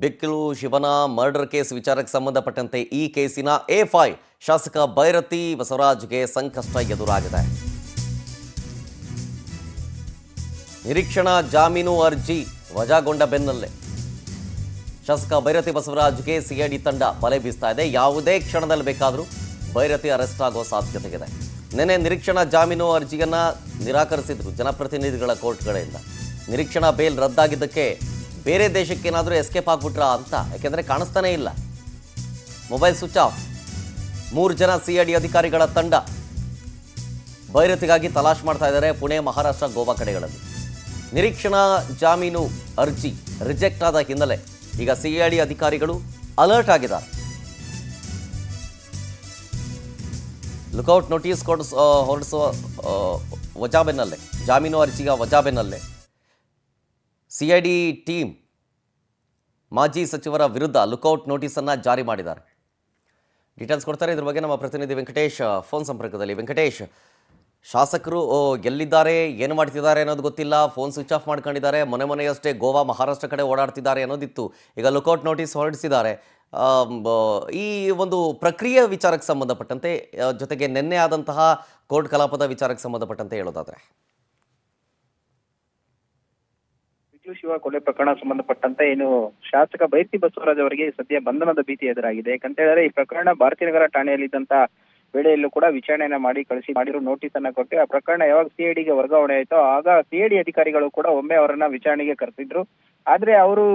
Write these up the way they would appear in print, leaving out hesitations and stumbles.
ಬಿಕ್ಕಿಲು ಶಿವನ murder case ವಿಚಾರಕ್ಕೆ ಸಂಬಂಧಪಟ್ಟಂತೆ ಈ ಕೇಸಿನ A5 ಶಾಸಕ ಭೈರತಿ ಬಸವರಾಜ್ಗೆ ಸಂಕಷ್ಟ ಎದುರಾಗಿದೆ. ನಿರೀಕ್ಷಣಾ ಜಾಮೀನು ಅರ್ಜಿ ವಜಾಗೊಂಡ ಬೆನ್ನಲ್ಲೇ ಶಾಸಕ ಭೈರತಿ ಬಸವರಾಜ್ಗೆ ಸಿಐಡಿ ತಂಡ ಬಲೆ ಬೀಸ್ತಾ ಇದೆ. ಯಾವುದೇ ಕ್ಷಣದಲ್ಲಿ ಬೇಕಾದರೂ ಭೈರತಿ ಅರೆಸ್ಟ್ ಆಗೋ ಸಾಧ್ಯತೆ ಇದೆ. ನಿನ್ನೆ ನಿರೀಕ್ಷಣಾ ಜಾಮೀನು ಅರ್ಜಿಯನ್ನು ನಿರಾಕರಿಸಿದ್ರು ಜನಪ್ರತಿನಿಧಿಗಳ ಕೋರ್ಟ್ಗಳಿಂದ. ನಿರೀಕ್ಷಣಾ ಬೇಲ್ ರದ್ದಾಗಿದ್ದಕ್ಕೆ ಬೇರೆ ದೇಶಕ್ಕೆ ಏನಾದರೂ ಎಸ್ಕೇಪ್ ಆಗ್ಬಿಟ್ರಾ ಅಂತ, ಯಾಕೆಂದರೆ ಕಾಣಿಸ್ತಾನೇ ಇಲ್ಲ. Mobile switch off. 3 ಜನ ಸಿಐಡಿ ಅಧಿಕಾರಿಗಳ ತಂಡ ಭೈರತಿಗಾಗಿ ತಲಾಶ್ ಮಾಡ್ತಾ ಇದ್ದಾರೆ ಪುಣೆ, ಮಹಾರಾಷ್ಟ್ರ, ಗೋವಾ ಕಡೆಗಳಲ್ಲಿ. ನಿರೀಕ್ಷಣಾ ಜಾಮೀನು ಅರ್ಜಿ ರಿಜೆಕ್ಟ್ ಆದ ಹಿನ್ನೆಲೆ ಈಗ ಸಿಐಡಿ ಅಧಿಕಾರಿಗಳು ಅಲರ್ಟ್ ಆಗಿದ್ದಾರೆ. ಲುಕೌಟ್ ನೋಟಿಸ್ ಹೊರಡಿಸುವ ವಜಾಬೆನ್ನಲ್ಲೇ, ಜಾಮೀನು ಅರ್ಜಿಯ ವಜಾಬೆನ್ನಲ್ಲೇ ಸಿಐಡಿ ಟೀಮ್ ಮಾಜಿ ಸಚಿವರ ವಿರುದ್ಧ ಲುಕೌಟ್ ನೋಟಿಸನ್ನು ಜಾರಿ ಮಾಡಿದ್ದಾರೆ. ಡೀಟೇಲ್ಸ್ ಕೊಡ್ತಾರೆ ಇದ್ರ ಬಗ್ಗೆ ನಮ್ಮ ಪ್ರತಿನಿಧಿ ವೆಂಕಟೇಶ್ ಫೋನ್ ಸಂಪರ್ಕದಲ್ಲಿ. ವೆಂಕಟೇಶ್, ಶಾಸಕರು ಎಲ್ಲಿದ್ದಾರೆ, ಏನು ಮಾಡ್ತಿದ್ದಾರೆ ಅನ್ನೋದು ಗೊತ್ತಿಲ್ಲ, ಫೋನ್ ಸ್ವಿಚ್ ಆಫ್ ಮಾಡ್ಕೊಂಡಿದ್ದಾರೆ, ಮೊನ್ನೆಯಷ್ಟೇ ಗೋವಾ, ಮಹಾರಾಷ್ಟ್ರ ಕಡೆ ಓಡಾಡ್ತಿದ್ದಾರೆ ಅನ್ನೋದಿತ್ತು. ಈಗ ಲುಕೌಟ್ ನೋಟಿಸ್ ಹೊರಡಿಸಿದ್ದಾರೆ. ಈ ಒಂದು ಪ್ರಕ್ರಿಯೆ ವಿಚಾರಕ್ಕೆ ಸಂಬಂಧಪಟ್ಟಂತೆ, ಜೊತೆಗೆ ನಿನ್ನೆ ಆದಂತಹ ಕೋರ್ಟ್ ಕಲಾಪದ ವಿಚಾರಕ್ಕೆ ಸಂಬಂಧಪಟ್ಟಂತೆ ಹೇಳೋದಾದ್ರೆ, ಶಿವ ಕೊಲೆ ಪ್ರಕರಣ ಸಂಬಂಧಪಟ್ಟಂತೆ ಏನು ಶಾಸಕ ಭೈರತಿ ಬಸವರಾಜ್ ಅವರಿಗೆ ಸದ್ಯ ಬಂಧನದ ಭೀತಿ ಎದುರಾಗಿದೆ. ಯಾಕಂತ ಹೇಳಿದ್ರೆ ಈ ಪ್ರಕರಣ ಭಾರತೀನಗರ ಠಾಣೆಯಲ್ಲಿದ್ದಂತ ವೇಳೆಯಲ್ಲೂ ಕೂಡ ವಿಚಾರಣೆಯನ್ನ ಮಾಡಿರೋ ನೋಟಿಸ್ ಅನ್ನ ಕೊಟ್ಟು ಆ ಪ್ರಕರಣ ಯಾವಾಗ ಸಿಐಡಿಗೆ ವರ್ಗಾವಣೆ ಆಯ್ತೋ ಆಗ ಸಿಐಡಿ ಅಧಿಕಾರಿಗಳು ಕೂಡ ಒಮ್ಮೆ ಅವರನ್ನ ವಿಚಾರಣೆಗೆ ಕರೆಸಿದ್ರು. ಆದ್ರೆ ಅವರು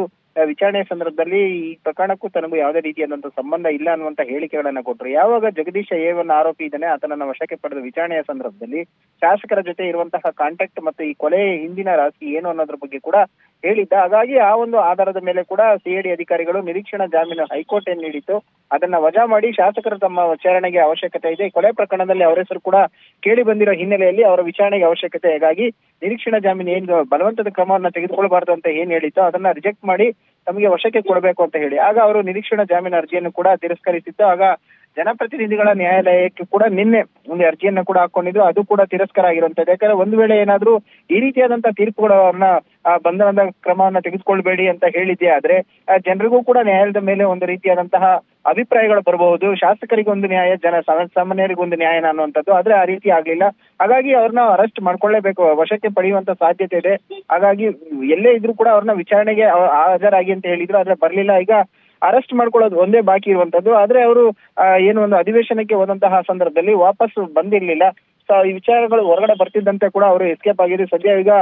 ವಿಚಾರಣೆಯ ಸಂದರ್ಭದಲ್ಲಿ ಈ ಪ್ರಕರಣಕ್ಕೂ ತನಗೂ ಯಾವುದೇ ರೀತಿಯಾದಂತ ಸಂಬಂಧ ಇಲ್ಲ ಅನ್ನುವಂತ ಹೇಳಿಕೆಗಳನ್ನ ಕೊಟ್ಟರು. ಯಾವಾಗ ಜಗದೀಶ A1 ಆರೋಪಿ ಇದ್ದಾನೆ, ಆತನನ್ನ ವಶಕ್ಕೆ ಪಡೆದ ವಿಚಾರಣೆಯ ಸಂದರ್ಭದಲ್ಲಿ ಶಾಸಕರ ಜೊತೆ ಇರುವಂತಹ ಕಾಂಟ್ಯಾಕ್ಟ್ ಮತ್ತು ಈ ಕೊಲೆ ಹಿಂದಿನ ರಾಶಿ ಏನು ಅನ್ನೋದ್ರ ಬಗ್ಗೆ ಕೂಡ ಹೇಳಿದ್ದ. ಹಾಗಾಗಿ ಆ ಒಂದು ಆಧಾರದ ಮೇಲೆ ಕೂಡ ಸಿಐಡಿ ಅಧಿಕಾರಿಗಳು ನಿರೀಕ್ಷಣಾ ಜಾಮೀನು ಹೈಕೋರ್ಟ್ ಏನ್ ನೀಡಿತ್ತು ಅದನ್ನ ವಜಾ ಮಾಡಿ ಶಾಸಕರು ತಮ್ಮ ವಿಚಾರಣೆಗೆ ಅವಶ್ಯಕತೆ ಇದೆ, ಕೊಲೆ ಪ್ರಕರಣದಲ್ಲಿ ಅವರ ಹೆಸರು ಕೂಡ ಕೇಳಿ ಬಂದಿರೋ ಹಿನ್ನೆಲೆಯಲ್ಲಿ ಅವರ ವಿಚಾರಣೆಗೆ ಅವಶ್ಯಕತೆ, ಹಾಗಾಗಿ ನಿರೀಕ್ಷಣಾ ಜಾಮೀನು ಏನು ಬಲವಂತದ ಕ್ರಮವನ್ನ ತೆಗೆದುಕೊಳ್ಬಾರ್ದು ಅಂತ ಏನ್ ಹೇಳಿತ್ತು ಅದನ್ನ ರಿಜೆಕ್ಟ್ ಮಾಡಿ ತಮಗೆ ವಶಕ್ಕೆ ಕೊಡಬೇಕು ಅಂತ ಹೇಳಿ ಆಗ ಅವರು ನಿರೀಕ್ಷಣಾ ಜಾಮೀನು ಅರ್ಜಿಯನ್ನು ಕೂಡ ತಿರಸ್ಕರಿಸಿತ್ತು. ಆಗ ಜನಪ್ರತಿನಿಧಿಗಳ ನ್ಯಾಯಾಲಯಕ್ಕೆ ಕೂಡ ನಿನ್ನೆ ಒಂದು ಅರ್ಜಿಯನ್ನ ಕೂಡ ಹಾಕೊಂಡಿದ್ರು, ಅದು ಕೂಡ ತಿರಸ್ಕಾರ ಆಗಿರುವಂತದ್ದು. ಯಾಕಂದ್ರೆ ಒಂದು ವೇಳೆ ಏನಾದ್ರೂ ಈ ರೀತಿಯಾದಂತಹ ತೀರ್ಪುಗಳನ್ನ ಬಂಧನದ ಕ್ರಮವನ್ನ ತೆಗೆದುಕೊಳ್ಬೇಡಿ ಅಂತ ಹೇಳಿದ್ದೆ ಆದ್ರೆ ಜನರಿಗೂ ಕೂಡ ನ್ಯಾಯಾಲಯದ ಮೇಲೆ ಒಂದು ರೀತಿಯಾದಂತಹ ಅಭಿಪ್ರಾಯಗಳು ಬರಬಹುದು, ಶಾಸಕರಿಗೆ ಒಂದು ನ್ಯಾಯ, ಸಾಮಾನ್ಯರಿಗೆ ಒಂದು ನ್ಯಾಯ ಅನ್ನುವಂಥದ್ದು. ಆದ್ರೆ ಆ ರೀತಿ ಆಗ್ಲಿಲ್ಲ. ಹಾಗಾಗಿ ಅವ್ರನ್ನ ಅರೆಸ್ಟ್ ಮಾಡ್ಕೊಳ್ಳೇಬೇಕು, ವಶಕ್ಕೆ ಪಡೆಯುವಂತ ಸಾಧ್ಯತೆ ಇದೆ. ಹಾಗಾಗಿ ಎಲ್ಲೇ ಇದ್ರೂ ಕೂಡ ಅವ್ರನ್ನ ವಿಚಾರಣೆಗೆ ಹಾಜರಾಗಿ ಅಂತ ಹೇಳಿದ್ರು, ಆದ್ರೆ ಬರ್ಲಿಲ್ಲ. ಈಗ ಅರೆಸ್ಟ್ ಮಾಡ್ಕೊಳ್ಳೋದು ಒಂದೇ ಬಾಕಿ ಇರುವಂತದ್ದು. ಆದ್ರೆ ಅವರು ಏನು ಒಂದು ಅಧಿವೇಶನಕ್ಕೆ ಹೋದಂತಹ ಸಂದರ್ಭದಲ್ಲಿ ವಾಪಸ್ ಬಂದಿರ್ಲಿಲ್ಲ. ಈ ವಿಚಾರಗಳು ಹೊರಗಡೆ ಬರ್ತಿದ್ದಂತೆ ಕೂಡ ಅವರು ಎಸ್ಕೇಪ್ ಆಗಿದ್ರು. ಸದ್ಯ ಈಗ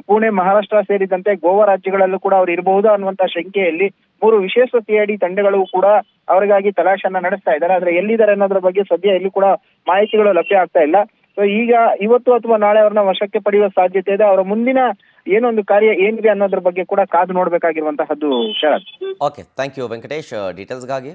ಪುಣೆ, ಮಹಾರಾಷ್ಟ್ರ ಸೇರಿದಂತೆ ಗೋವಾ ರಾಜ್ಯಗಳಲ್ಲೂ ಕೂಡ ಅವ್ರು ಇರಬಹುದು ಅನ್ನುವಂತ ಶಂಕೆಯಲ್ಲಿ 3 ವಿಶೇಷ ಸಿಐಡಿ ತಂಡಗಳು ಕೂಡ ಅವರಿಗಾಗಿ ತಲಾಶನ್ನ ನಡೆಸ್ತಾ ಇದ್ದಾರೆ. ಆದ್ರೆ ಎಲ್ಲಿದ್ದಾರೆ ಅನ್ನೋದ್ರ ಬಗ್ಗೆ ಸದ್ಯ ಎಲ್ಲಿ ಕೂಡ ಮಾಹಿತಿಗಳು ಲಭ್ಯ ಆಗ್ತಾ ಇಲ್ಲ. ಸೊ ಈಗ ಇವತ್ತು ಅಥವಾ ನಾಳೆ ಅವ್ರನ್ನ ವಶಕ್ಕೆ ಪಡೆಯುವ ಸಾಧ್ಯತೆ ಇದೆ. ಅವರ ಮುಂದಿನ ಏನೊಂದು ಕಾರ್ಯ ಏನಿದೆ ಅನ್ನೋದ್ರ ಬಗ್ಗೆ ಕೂಡ ಕಾದು ನೋಡ್ಬೇಕಾಗಿರುವಂತಹದ್ದು Sharath. Okay, thank you Venkatesh ಡೀಟೇಲ್ಸ್ಗಾಗಿ.